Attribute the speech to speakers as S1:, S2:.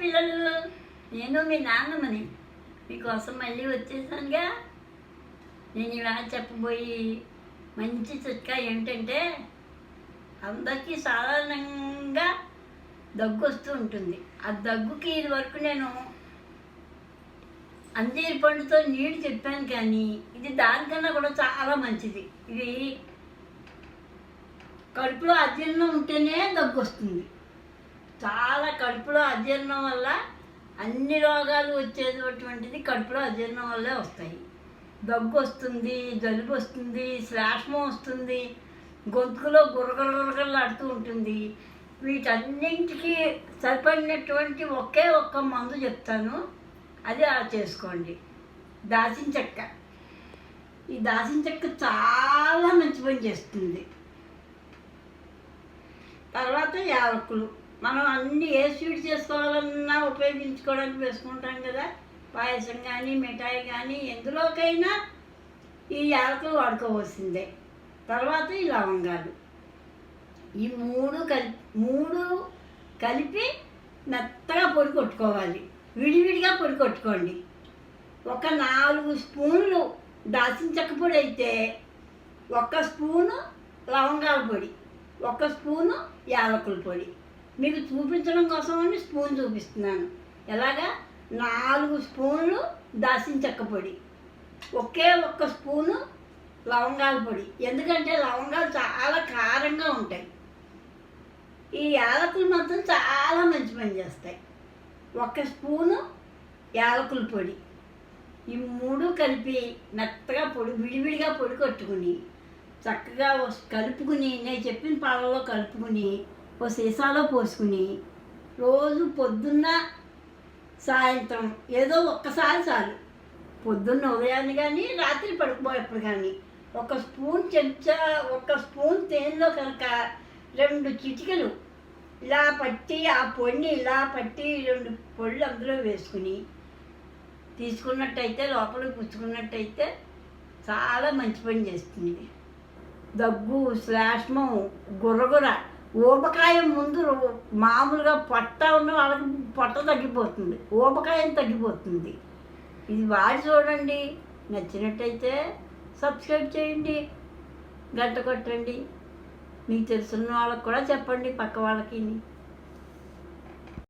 S1: పిల్లలు, నేను మీ నాన్నమ్మని మీకోసం మళ్ళీ వచ్చేసానుగా. నేను ఇవాళ చెప్పబోయి మంచి చిట్కా ఏంటంటే, అందరికీ సాధారణంగా దగ్గు వస్తూ ఉంటుంది. ఆ దగ్గుకి ఇది వరకు నేను అంజీరు పండుతో నీళ్ళు చెప్పాను, కానీ ఇది దానికన్నా కూడా చాలా మంచిది. ఇది కడుపులో అజీర్ణం ఉంటేనే దగ్గు వస్తుంది. చాలా కడుపులో అజీర్ణం వల్ల అన్ని రోగాలు వచ్చేటువంటిది కడుపులో అజీర్ణం వల్లే వస్తాయి. దగ్గు వస్తుంది, జలుబు వస్తుంది, శ్లాష్మం వస్తుంది, గొంతుకులో గురగలాడుతూ ఉంటుంది. వీటన్నింటికి సరిపడినటువంటి ఒకే ఒక్క మందు చెప్తాను, అది అలా చేసుకోండి. దాల్చిన చెక్క. ఈ దాల్చిన చెక్క చాలా మంచి పని చేస్తుంది. తర్వాత యాలకులు. మనం అన్ని ఏ స్వీట్ చేసుకోవాలన్నా ఉపయోగించుకోవడానికి వేసుకుంటాం కదా, పాయసం కానీ మిఠాయి కానీ ఎందులోకైనా ఈ యాలకులు వాడుకోవాల్సిందే. తర్వాత ఈ లవంగాలు. ఈ మూడు కలిపి మెత్తగా పొడి కొట్టుకోవాలి. విడివిడిగా పొడి కొట్టుకోండి. ఒక 4 స్పూన్లు దాల్చిన చెక్క పొడి అయితే 1 స్పూను లవంగాల పొడి, 1 స్పూను యాలకుల పొడి. మీకు చూపించడం కోసమని స్పూన్ చూపిస్తున్నాను. ఎలాగా 4 స్పూన్లు దాల్చిన చెక్క పొడి, ఒకే 1 స్పూను లవంగాల పొడి. ఎందుకంటే లవంగాలు చాలా కారంగా ఉంటాయి. ఈ యాలకులు మాత్రం చాలా మంచి పని చేస్తాయి. 1 స్పూను యాలకుల పొడి. ఈ 3 కలిపి మెత్తగా విడివిడిగా పొడి కొట్టుకుని చక్కగా కలుపుకుని, నేను చెప్పిన పాలలో కలుపుకుని ఓ సీసాలో పోసుకుని రోజు పొద్దున్న సాయంత్రం ఏదో ఒక్కసారి చాలు. పొద్దున్న ఉదయాన్ని కానీ రాత్రి పడుకోపోయేప్పుడు కానీ 1 స్పూన్ తేనెలో కనుక 2 చిటికలు ఇలా పట్టి, ఆ పొడిని ఇలా పట్టి 2 పొళ్ళు అందులో వేసుకుని తీసుకున్నట్టయితే, లోపలికి పుచ్చుకున్నట్టయితే చాలా మంచి పని చేస్తుంది. దగ్గు, శ్లాష్మం, గుర్రగుర, ఊబకాయం ముందు మామూలుగా పొట్ట ఉన్న వాళ్ళకి పొట్ట తగ్గిపోతుంది, ఊబకాయం తగ్గిపోతుంది. ఇది వాడి చూడండి. నచ్చినట్టయితే సబ్స్క్రైబ్ చేయండి, గంట కొట్టండి. మీకు తెలుసున్న వాళ్ళకి కూడా చెప్పండి, పక్క వాళ్ళకి.